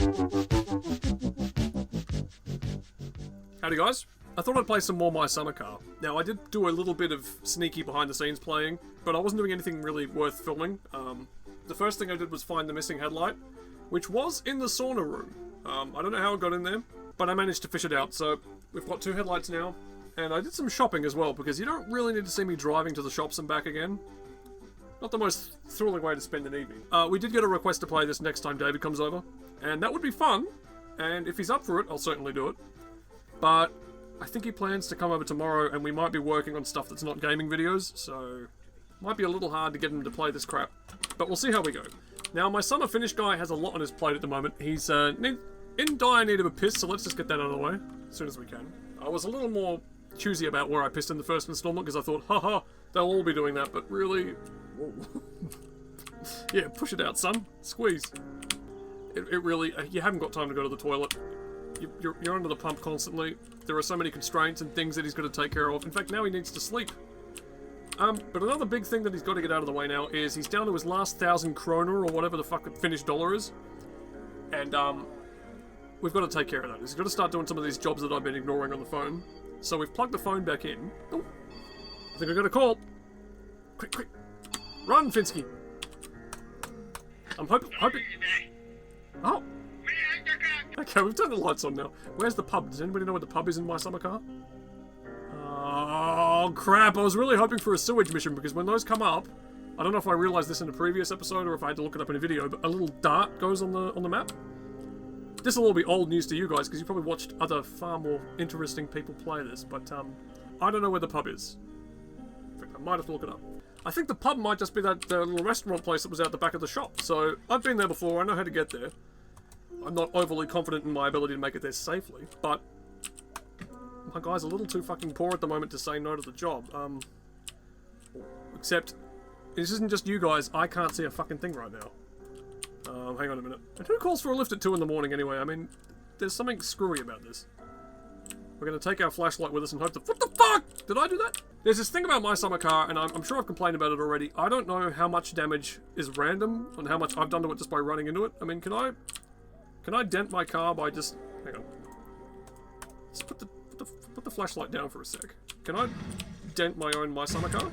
Howdy guys, I thought I'd play some more My Summer Car. Now I did do a little bit of sneaky behind the scenes playing, but I wasn't doing anything really worth filming. The first thing I did was find the missing headlight, which was in the sauna room. I don't know how it got in there, but I managed to fish it out, so we've got 2 headlights now. And I did some shopping as well, because you don't really need to see me driving to the shops and back again. Not the most thrilling way to spend an evening. We did get a request to play this next time David comes over, and that would be fun, and if he's up for it, I'll certainly do it. But I think he plans to come over tomorrow, and we might be working on stuff that's not gaming videos, so might be a little hard to get him to play this crap. But we'll see how we go. Now, my summer finish guy has a lot on his plate at the moment. He's in dire need of a piss, so let's just get that out of the way as soon as we can. I was a little more choosy about where I pissed in the first installment, because I thought, haha, they'll all be doing that, but really... yeah, push it out, son. Squeeze. It really... you haven't got time to go to the toilet. You're under the pump constantly. There are so many constraints and things that he's got to take care of. In fact, now he needs to sleep. But another big thing that he's got to get out of the way now is he's down to his last 1,000 kroner, or whatever the fuck Finnish dollar is. And, we've got to take care of that. He's got to start doing some of these jobs that I've been ignoring on the phone. So we've plugged the phone back in. Oh, I think I got a call. Quick. Run, Finsky. I'm hoping... Oh. Okay, we've turned the lights on now. Where's the pub? Does anybody know where the pub is in My Summer Car? Oh, crap. I was really hoping for a sewage mission, because when those come up, I don't know if I realised this in a previous episode or if I had to look it up in a video, but a little dart goes on the map. This will all be old news to you guys, because you probably watched other far more interesting people play this, but I don't know where the pub is. In fact, I might have to look it up. I think the pub might just be that little restaurant place that was out the back of the shop, so I've been there before, I know how to get there. I'm not overly confident in my ability to make it there safely, but my guy's a little too fucking poor at the moment to say no to the job. Except, this isn't just you guys, I can't see a fucking thing right now. Hang on a minute. And who calls for a lift at 2 in the morning anyway? I mean, there's something screwy about this. We're going to take our flashlight with us and hope that... What the fuck? Did I do that? There's this thing about My Summer Car, and I'm sure I've complained about it already. I don't know how much damage is random, and how much I've done to it just by running into it. I mean, can I dent my car by just... Hang on. Let's put the flashlight down for a sec. Can I dent my own My Summer Car?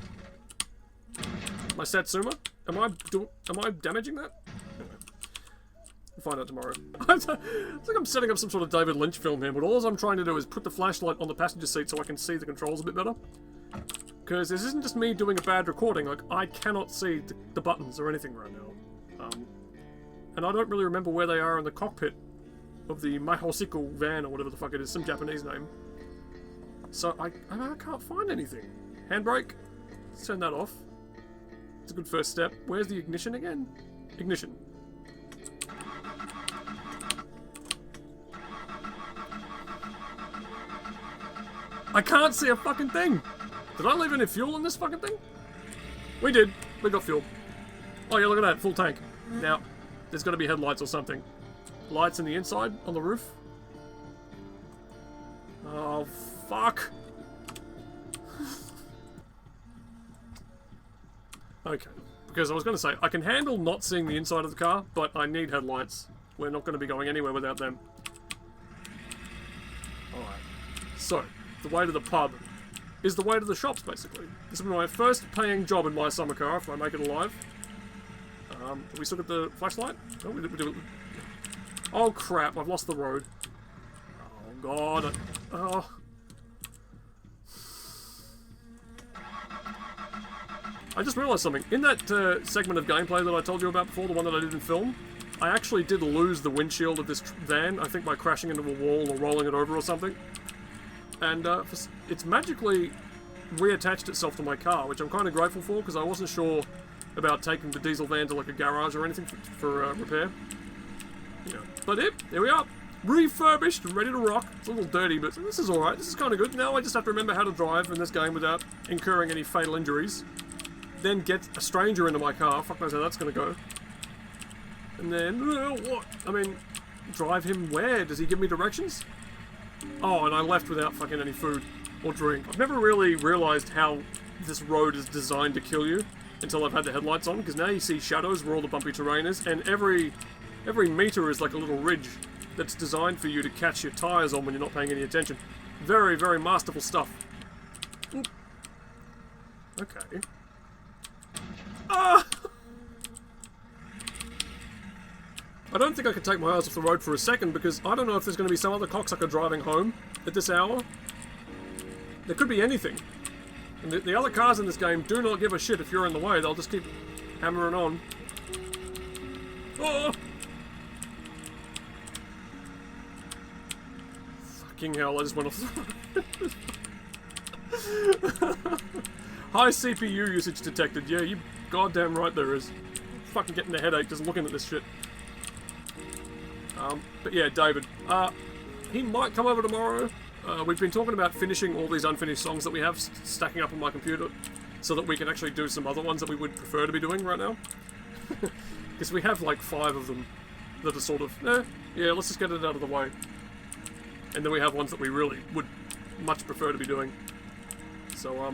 My Satsuma? Am I damaging that? Anyway. We'll find out tomorrow. It's like I'm setting up some sort of David Lynch film here, but all I'm trying to do is put the flashlight on the passenger seat so I can see the controls a bit better. Because this isn't just me doing a bad recording, like, I cannot see the buttons or anything right now. And I don't really remember where they are in the cockpit of the Mahosiko van or whatever the fuck it is, some Japanese name. So I can't find anything. Handbrake? Let's turn that off. It's a good first step. Where's the ignition again? Ignition. I can't see a fucking thing! Did I leave any fuel in this fucking thing? We did. We got fuel. Oh yeah, look at that. Full tank. Now, there's got to be headlights or something. Lights in the inside, on the roof. Oh, fuck. Okay. Because I was going to say, I can handle not seeing the inside of the car, but I need headlights. We're not going to be going anywhere without them. Alright. So, the way to the pub is the way to the shops, basically. This will be my first paying job in My Summer Car, if I make it alive. Did we still get the flashlight? Oh, we did. Oh crap, I've lost the road. Oh god. Oh. I just realised something. In that segment of gameplay that I told you about before, the one that I didn't film, I actually did lose the windshield of this van, I think by crashing into a wall or rolling it over or something. And it's magically reattached itself to my car, which I'm kind of grateful for, because I wasn't sure about taking the diesel van to like a garage or anything for repair. Yeah. But there we are. Refurbished and ready to rock. It's a little dirty, but this is alright. This is kind of good. Now I just have to remember how to drive in this game without incurring any fatal injuries. Then get a stranger into my car. Fuck knows how that's going to go. And then, what? I mean, drive him where? Does he give me directions? Oh, and I left without fucking any food or drink. I've never really realised how this road is designed to kill you until I've had the headlights on, because now you see shadows where all the bumpy terrain is, and every Every meter is like a little ridge that's designed for you to catch your tyres on when you're not paying any attention. Very, very masterful stuff. Okay. Ah! I don't think I could take my eyes off the road for a second because I don't know if there's going to be some other cocksucker driving home at this hour. There could be anything. And the other cars in this game do not give a shit if you're in the way. They'll just keep hammering on. Oh! Fucking hell, I just went off the road. High CPU usage detected. Yeah, you goddamn right there is. Fucking getting a headache just looking at this shit. But yeah, David. He might come over tomorrow. We've been talking about finishing all these unfinished songs that we have stacking up on my computer so that we can actually do some other ones that we would prefer to be doing right now. Because we have like 5 of them that are sort of, yeah, let's just get it out of the way. And then we have ones that we really would much prefer to be doing. So,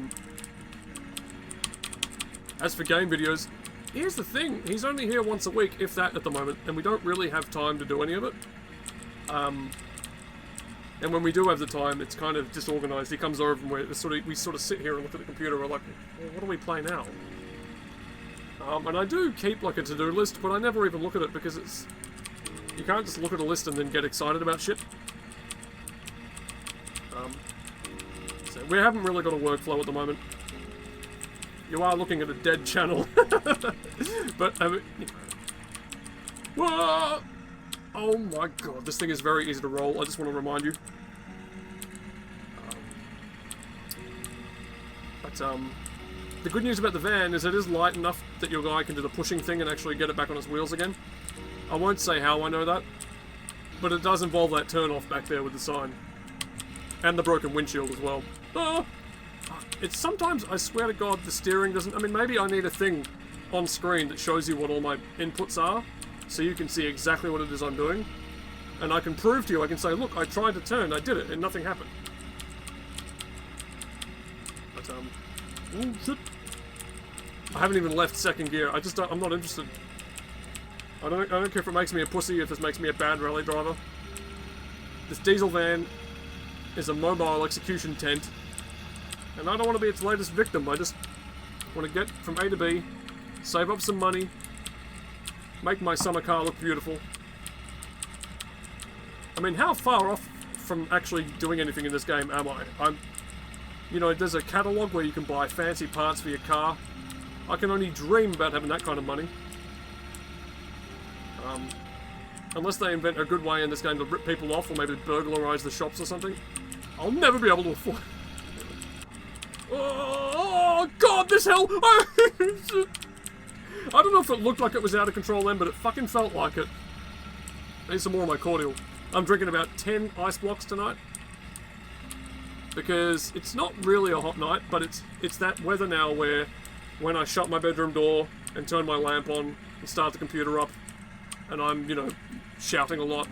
as for game videos, here's the thing, he's only here once a week, if that, at the moment, and we don't really have time to do any of it. And when we do have the time, it's kind of disorganized. He comes over and we sort of sit here and look at the computer. We're like, well, what do we play now? And I do keep like a to-do list, but I never even look at it because it's... You can't just look at a list and then get excited about shit. So we haven't really got a workflow at the moment. You are looking at a dead channel. But, I mean... Whoa! Oh my god, this thing is very easy to roll, I just want to remind you. The good news about the van is it is light enough that your guy can do the pushing thing and actually get it back on its wheels again. I won't say how I know that, but it does involve that turn off back there with the sign. And the broken windshield as well. Ah! It's sometimes, I swear to god, the steering doesn't... I mean, maybe I need a thing on screen that shows you what all my inputs are, so you can see exactly what it is I'm doing. And I can prove to you, I can say, look, I tried to turn, I did it, and nothing happened. But, oh, shit. I haven't even left second gear, I'm not interested. I don't care if it makes me a pussy, if this makes me a bad rally driver. This diesel van is a mobile execution tent, and I don't want to be its latest victim. I just want to get from A to B, save up some money, make my summer car look beautiful. I mean, how far off from actually doing anything in this game am I? You know, there's a catalogue where you can buy fancy parts for your car. I can only dream about having that kind of money. Unless they invent a good way in this game to rip people off or maybe burglarize the shops or something. I'll never be able to afford... Oh, God, this hell! I don't know if it looked like it was out of control then, but it fucking felt like it. I need some more of my cordial. I'm drinking about 10 ice blocks tonight. Because it's not really a hot night, but it's that weather now where when I shut my bedroom door and turn my lamp on and start the computer up, and I'm, you know, shouting a lot,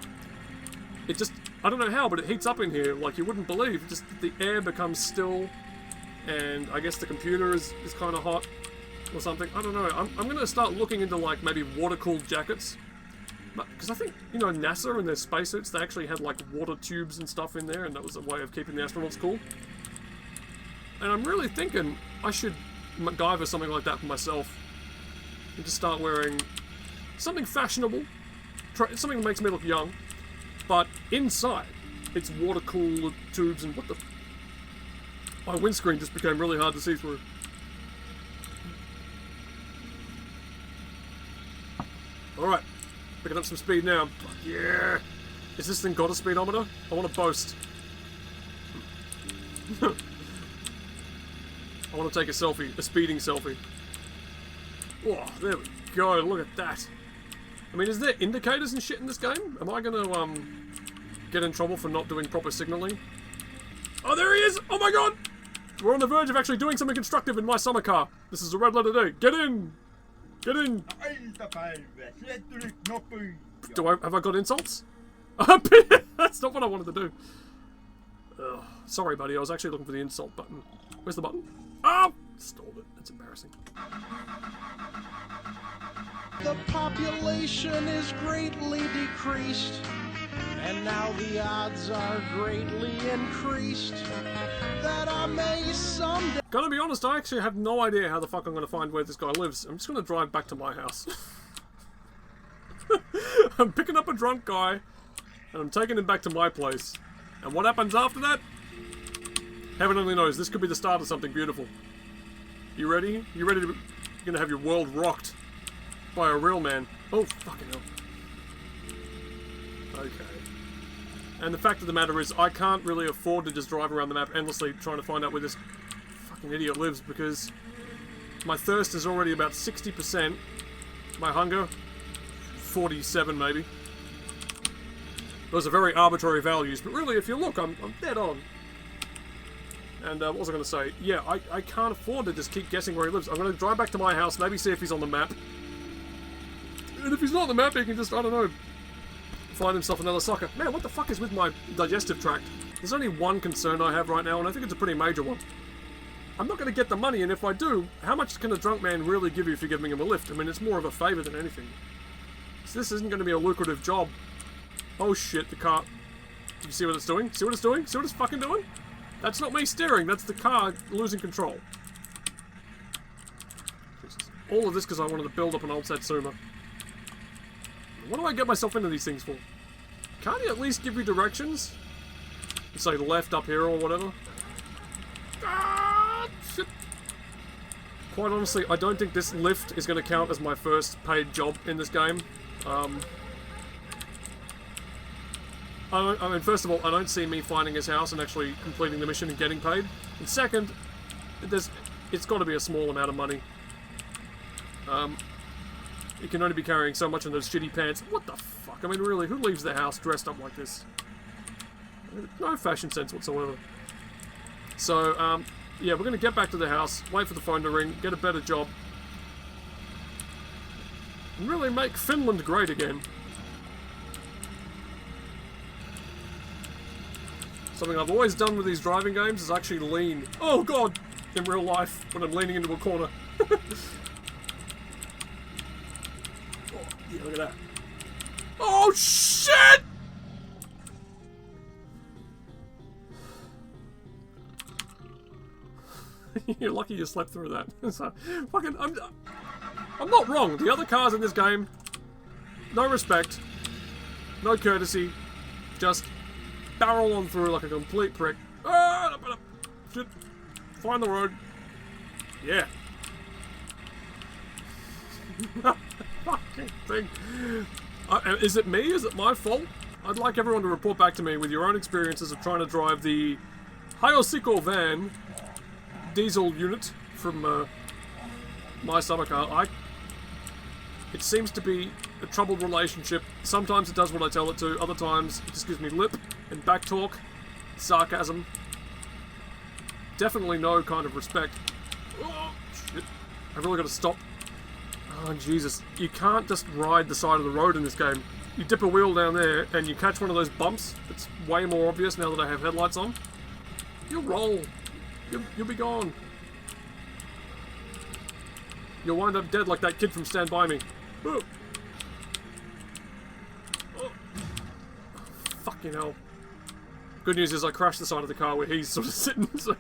it just, I don't know how, but it heats up in here like you wouldn't believe. Just the air becomes still, and I guess the computer is kind of hot or something. I don't know. I'm going to start looking into like maybe water-cooled jackets. Because I think, you know, NASA and their spacesuits, they actually had like water tubes and stuff in there, and that was a way of keeping the astronauts cool. And I'm really thinking I should MacGyver something like that for myself. And just start wearing something fashionable. Something that makes me look young. But inside, it's water-cooled tubes and what the... My windscreen just became really hard to see through. Alright. Picking up some speed now. Fuck yeah! Is this thing got a speedometer? I want to boast. I want to take a selfie. A speeding selfie. Oh, there we go. Look at that. I mean, is there indicators and shit in this game? Am I gonna, get in trouble for not doing proper signaling? Oh, there he is! Oh my god! We're on the verge of actually doing something constructive in my summer car. This is a red letter day. Get in! Get in! Have I got insults? That's not what I wanted to do. Ugh. Sorry, buddy. I was actually looking for the insult button. Where's the button? Ah! Stalled it. That's embarrassing. The population is greatly decreased, and now the odds are greatly increased that I may someday... Gotta be honest, I actually have no idea how the fuck I'm gonna find where this guy lives. I'm just gonna drive back to my house. I'm picking up a drunk guy, and I'm taking him back to my place. And what happens after that? Heaven only knows. This could be the start of something beautiful. You ready? You ready to... You're gonna have your world rocked by a real man. Oh, fucking hell. Okay. And the fact of the matter is, I can't really afford to just drive around the map endlessly trying to find out where this fucking idiot lives, because my thirst is already about 60%. My hunger, 47 maybe. Those are very arbitrary values, but really, if you look, I'm dead on. And what was I going to say? Yeah, I can't afford to just keep guessing where he lives. I'm going to drive back to my house, maybe see if he's on the map. And if he's not on the map, he can just, I don't know, find himself another sucker. Man, what the fuck is with my digestive tract? There's only one concern I have right now, and I think it's a pretty major one. I'm not going to get the money, and if I do, how much can a drunk man really give you for giving him a lift? I mean, it's more of a favour than anything. So this isn't going to be a lucrative job. Oh shit, the car... You see what it's doing? See what it's doing? See what it's fucking doing? That's not me steering, that's the car losing control. Jesus. All of this because I wanted to build up an old Satsuma. What do I get myself into these things for? Can't he at least give you directions? Say left up here or whatever? Ah, shit. Quite honestly, I don't think this lift is going to count as my first paid job in this game. I mean, first of all, I don't see me finding his house and actually completing the mission and getting paid. And second, it's got to be a small amount of money. You can only be carrying so much in those shitty pants. What the fuck? I mean, really, who leaves their house dressed up like this? No fashion sense whatsoever. So, yeah, we're going to get back to the house, wait for the phone to ring, get a better job, and really make Finland great again. Something I've always done with these driving games is actually lean. Oh god! In real life, when I'm leaning into a corner. Oh, yeah, look at that. Oh shit! You're lucky you slept through that. So, fucking, I'm not wrong. The other cars in this game, no respect, no courtesy, just barrel on through like a complete prick. Ah, shit. Find the road. Yeah. Fucking thing. Is it me? Is it my fault? I'd like everyone to report back to me with your own experiences of trying to drive the Hayosiko van diesel unit from my summer car. It seems to be a troubled relationship. Sometimes it does what I tell it to, other times it just gives me lip and back talk, sarcasm. Definitely no kind of respect. Oh, shit. I've really got to stop. Oh, Jesus. You can't just ride the side of the road in this game. You dip a wheel down there and you catch one of those bumps. It's way more obvious now that I have headlights on. You'll roll. You'll be gone. You'll wind up dead like that kid from Stand By Me. Oh. Oh. Fucking hell. Good news is I crashed the side of the car where he's sort of sitting, so...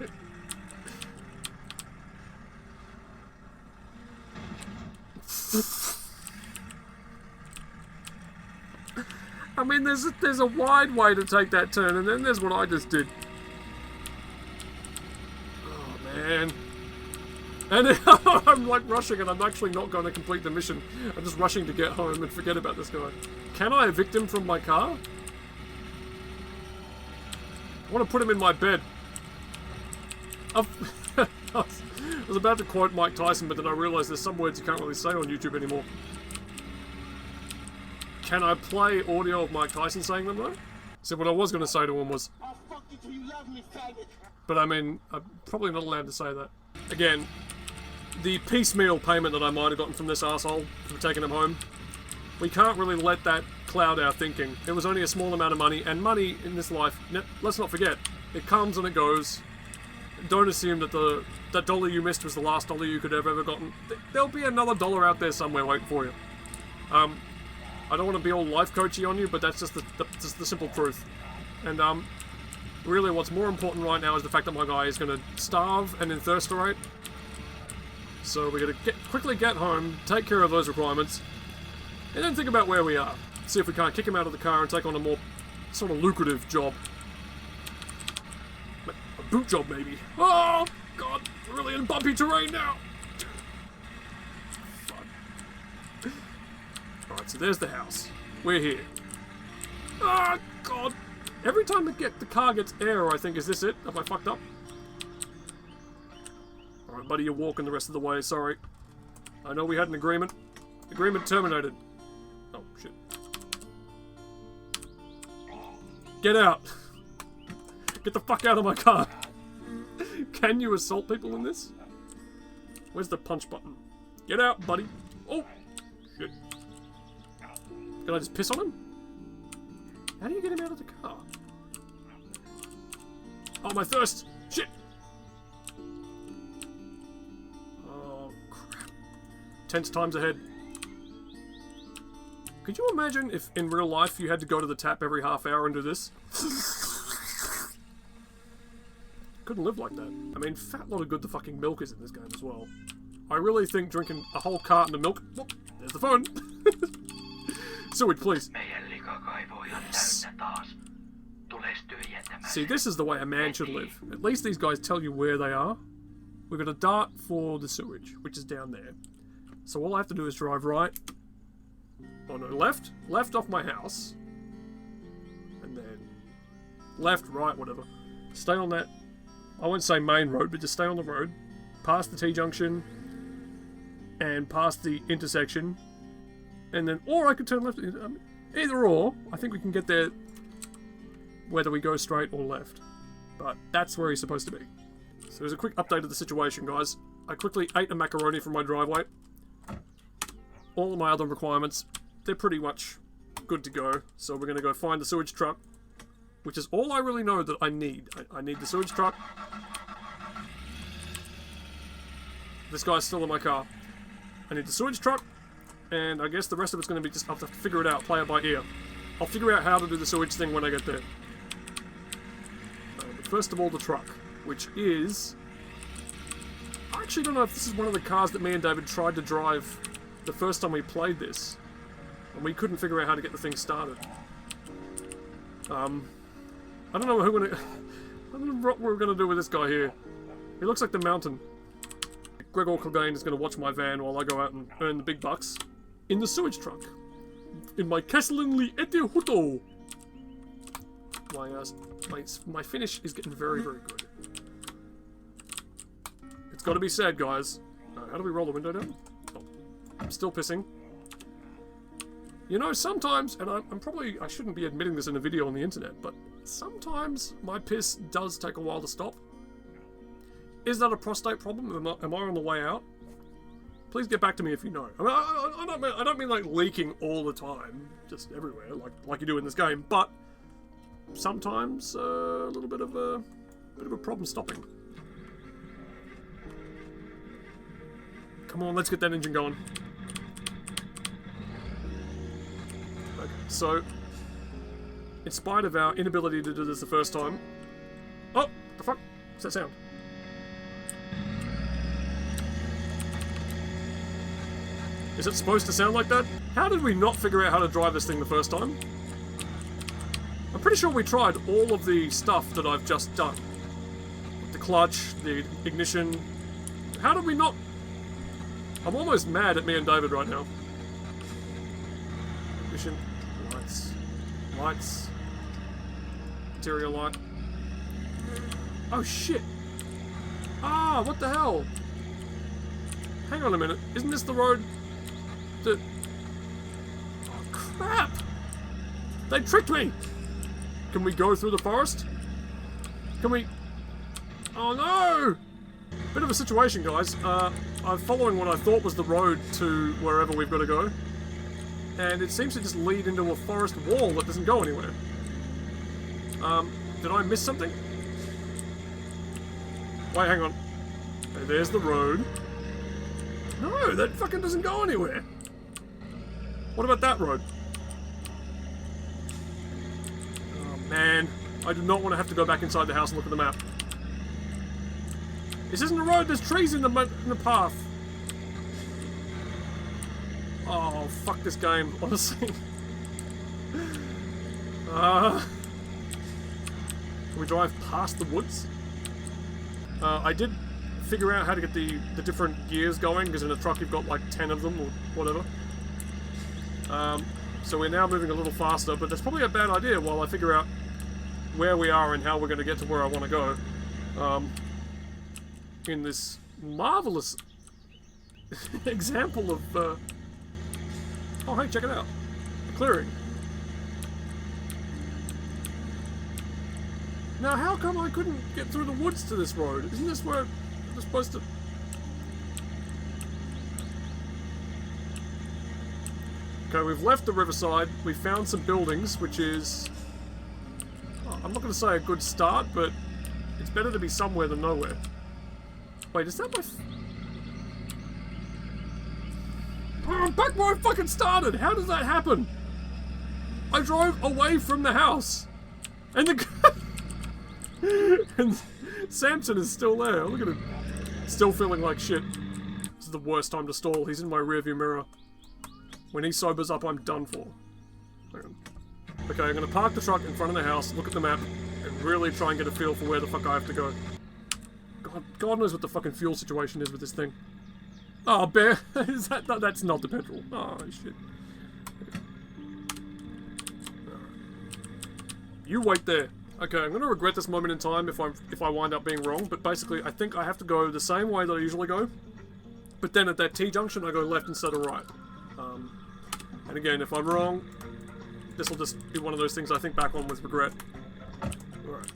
I mean, there's a wide way to take that turn, and then there's what I just did. Oh, man. And I'm like rushing, and I'm actually not going to complete the mission. I'm just rushing to get home and forget about this guy. Can I evict him from my car? I want to put him in my bed. I was about to quote Mike Tyson, but then I realised there's some words you can't really say on YouTube anymore. Can I play audio of Mike Tyson saying them though? So what I was going to say to him was... I'll fuck you till you love me, faggot. But I mean, I'm probably not allowed to say that. Again, the piecemeal payment that I might have gotten from this asshole for taking him home, we can't really let that cloud our thinking. It was only a small amount of money, and money in this life, let's not forget, it comes and it goes. Don't assume that that dollar you missed was the last dollar you could have ever gotten. There'll be another dollar out there somewhere waiting for you. I don't want to be all life coachy on you, but that's just the simple truth. And really, what's more important right now is the fact that my guy is going to starve and then thirsterate. So we're going to quickly get home, take care of those requirements, and then think about where we are. See if we can't kick him out of the car and take on a more sort of lucrative job. A boot job, maybe. Oh, God, we're really in bumpy terrain now. Fuck. Alright, so there's the house. We're here. Oh, God. Every time the car gets error, I think, is this it? Have I fucked up? Alright, buddy, you're walking the rest of the way, sorry. I know we had an agreement. Agreement terminated. Oh, shit. Get out! Get the fuck out of my car! Can you assault people in this? Where's the punch button? Get out, buddy! Oh! Shit. Can I just piss on him? How do you get him out of the car? Oh, my thirst! Shit! Oh, crap. Tense times ahead. Could you imagine if, in real life, you had to go to the tap every half hour and do this? Couldn't live like that. I mean, fat lot of good the fucking milk is in this game as well. I really think drinking a whole carton of milk... Whoop, there's the phone! Sewage, please. Yes. See, this is the way a man should live. At least these guys tell you where they are. We've got a dart for the sewage, which is down there. So all I have to do is drive right. Oh no, left? Left off my house. And then left, right, whatever. Stay on that, I won't say main road, but just stay on the road. Past the T-junction. And past the intersection. And then, or I could turn left. Either or, I think we can get there whether we go straight or left. But that's where he's supposed to be. So there's a quick update of the situation, guys. I quickly ate a macaroni from my driveway. All of my other requirements, they're pretty much good to go. So we're going to go find the sewage truck, which is all I really know that I need. I need the sewage truck. This guy's still in my car. I need the sewage truck, and I guess the rest of it's going to be just, I'll have to figure it out, play it by ear. I'll figure out how to do the sewage thing when I get there. But first of all, the truck, which is... I actually don't know if this is one of the cars that me and David tried to drive the first time we played this, and we couldn't figure out how to get the thing started. I don't know who I don't know what we're gonna do with this guy here. He looks like the mountain. Gregor Clegane is gonna watch my van while I go out and earn the big bucks in the sewage truck. In my Kesselinli Ete Huto. My finish is getting very, very good. It's got to be said, guys. How do we roll the window down? Oh, I'm still pissing. You know, sometimes, and I shouldn't be admitting this in a video on the internet, but sometimes my piss does take a while to stop. Is that a prostate problem? Am I on the way out? Please get back to me if you know. I mean, I don't mean like leaking all the time, just everywhere, like you do in this game, but sometimes a little bit of a problem stopping. Come on, let's get that engine going. Okay, so in spite of our inability to do this the first time, oh, the fuck? What's that sound? Is it supposed to sound like that? How did we not figure out how to drive this thing the first time? I'm pretty sure we tried all of the stuff that I've just done. The clutch, the ignition. How did we not? I'm almost mad at me and David right now. Ignition, lights, interior light. Oh shit! Ah, what the hell? Hang on a minute, isn't this the road? Oh crap! They tricked me! Can we go through the forest? Can we... Oh no! Bit of a situation, guys. I'm following what I thought was the road to wherever we've got to go. And it seems to just lead into a forest wall that doesn't go anywhere. Did I miss something? Wait, hang on. Okay, there's the road. No, that fucking doesn't go anywhere. What about that road? Oh, man. I do not want to have to go back inside the house and look at the map. This isn't a road, there's trees in the path. Oh, fuck this game, honestly. Can we drive past the woods? I did figure out how to get the different gears going, because in a truck you've got like 10 of them or whatever. So we're now moving a little faster, but that's probably a bad idea while I figure out where we are and how we're going to get to where I want to go. In this marvelous example of... Oh, hey, check it out. A clearing. Now, how come I couldn't get through the woods to this road? Isn't this where we're supposed to... Okay, we've left the riverside. We found some buildings, which is... I'm not going to say a good start, but it's better to be somewhere than nowhere. Wait, is that my... Oh, I'm back where I fucking started! How does that happen? I drove away from the house! And the... and Samson is still there. Look at him. Still feeling like shit. This is the worst time to stall. He's in my rearview mirror. When he sobers up, I'm done for. Hang on. Okay, I'm gonna park the truck in front of the house, look at the map, and really try and get a feel for where the fuck I have to go. God knows what the fucking fuel situation is with this thing. Oh, bear. Is that's not the petrol. Oh, shit. You wait there. Okay, I'm gonna regret this moment in time if I wind up being wrong, but basically I think I have to go the same way that I usually go, but then at that T-junction I go left instead of right. And again, if I'm wrong, this will just be one of those things I think back on with regret. Alright.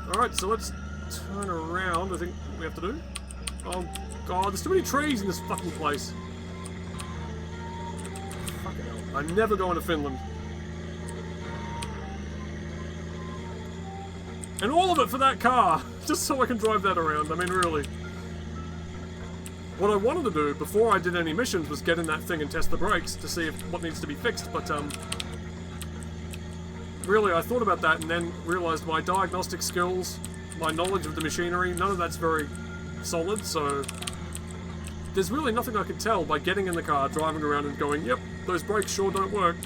Alright, so let's turn around, I think we have to do. Oh god, there's too many trees in this fucking place. Fucking hell. I never go into Finland. And all of it for that car! Just so I can drive that around, I mean really. What I wanted to do before I did any missions was get in that thing and test the brakes to see what needs to be fixed, but really I thought about that and then realised my diagnostic skills, my knowledge of the machinery, none of that's very solid, so there's really nothing I can tell by getting in the car, driving around and going, yep, those brakes sure don't work.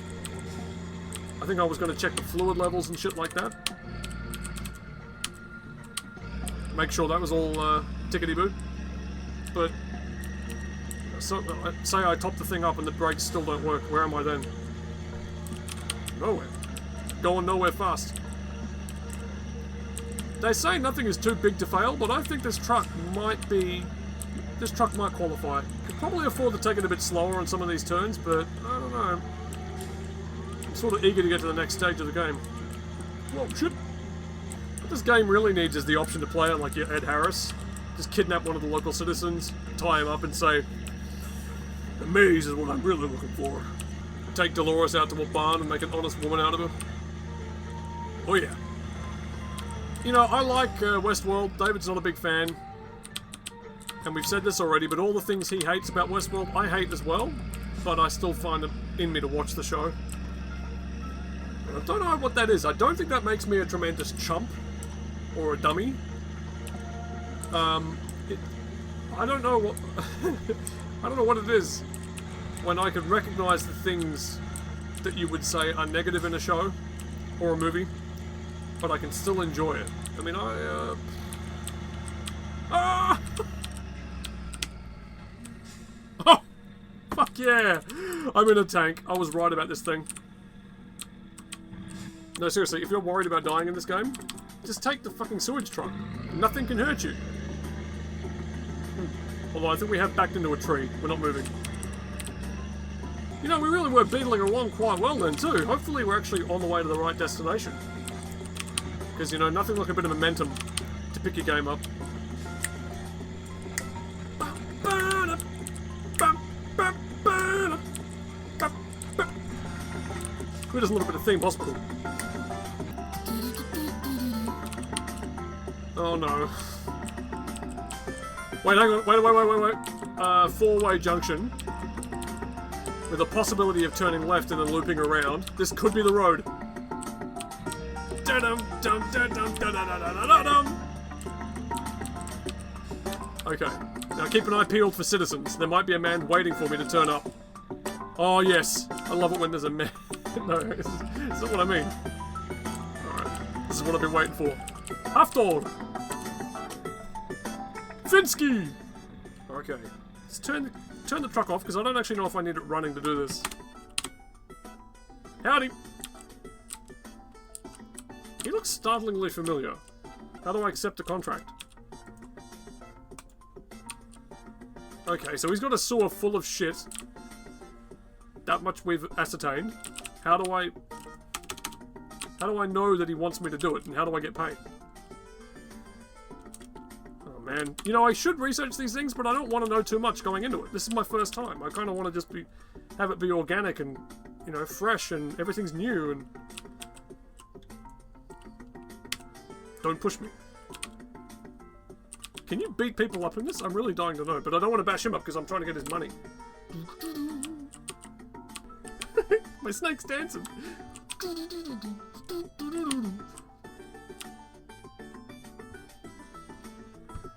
I think I was going to check the fluid levels and shit like that. Make sure that was all tickety-boo. But so, say I top the thing up and the brakes still don't work, where am I then? Nowhere. Going nowhere fast. They say nothing is too big to fail, but I think this truck might qualify. Could probably afford to take it a bit slower on some of these turns, but I don't know. I'm sort of eager to get to the next stage of the game. Well, shit. What this game really needs is the option to play it like you're Ed Harris. Just kidnap one of the local citizens, tie him up and say, the maze is what I'm really looking for. Take Dolores out to a barn and make an honest woman out of her. Oh yeah. You know, I like Westworld. David's not a big fan. And we've said this already, but all the things he hates about Westworld, I hate as well. But I still find it in me to watch the show. I don't know what that is. I don't think that makes me a tremendous chump. Or a dummy. I don't know what... I don't know what it is when I can recognize the things that you would say are negative in a show or a movie, but I can still enjoy it. I mean, Ah! Oh! Fuck yeah! I'm in a tank. I was right about this thing. No, seriously, if you're worried about dying in this game, just take the fucking sewage truck. Nothing can hurt you. Although I think we have backed into a tree. We're not moving. You know, we really were beetling along quite well then too. Hopefully we're actually on the way to the right destination. Because, you know, nothing like a bit of momentum to pick your game up. Who doesn't look at a theme hospital? Oh no. Wait, hang on. Wait. four-way junction with a possibility of turning left and then looping around. This could be the road. Okay, now keep an eye peeled for citizens. There might be a man waiting for me to turn up. Oh yes, I love it when there's a man. No, this is what I mean. Alright, this is what I've been waiting for. Haftor! Finsky! Okay, let's turn the truck off, because I don't actually know if I need it running to do this. Howdy! He looks startlingly familiar. How do I accept a contract? Okay, so he's got a sewer full of shit. That much we've ascertained. How do I know that he wants me to do it, and how do I get paid? Oh man, you know, I should research these things, but I don't want to know too much going into it. This is my first time. I kind of want to just have it be organic and, you know, fresh, and everything's new, and don't push me. Can you beat people up in this? I'm really dying to know, but I don't want to bash him up because I'm trying to get his money. My snake's dancing.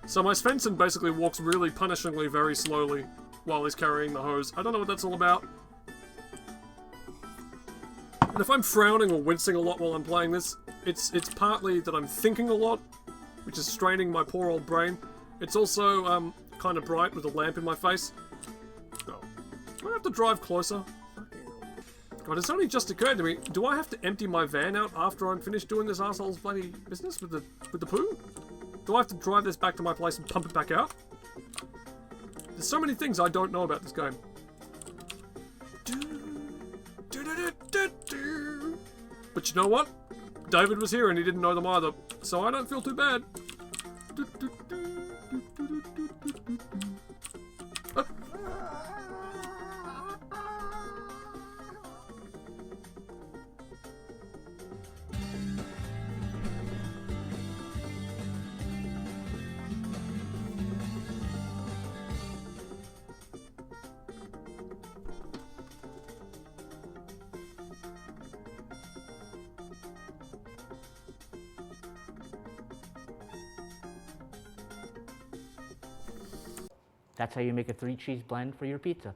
So my Svensson basically walks really punishingly very slowly while he's carrying the hose. I don't know what that's all about. And if I'm frowning or wincing a lot while I'm playing this, it's partly that I'm thinking a lot, which is straining my poor old brain. It's also kind of bright with a lamp in my face. Oh. Do I have to drive closer? God, it's only just occurred to me, do I have to empty my van out after I'm finished doing this asshole's bloody business with the poo? Do I have to drive this back to my place and pump it back out? There's so many things I don't know about this game. But you know what? David was here and he didn't know them either, so I don't feel too bad. That's how you make a 3-cheese blend for your pizza.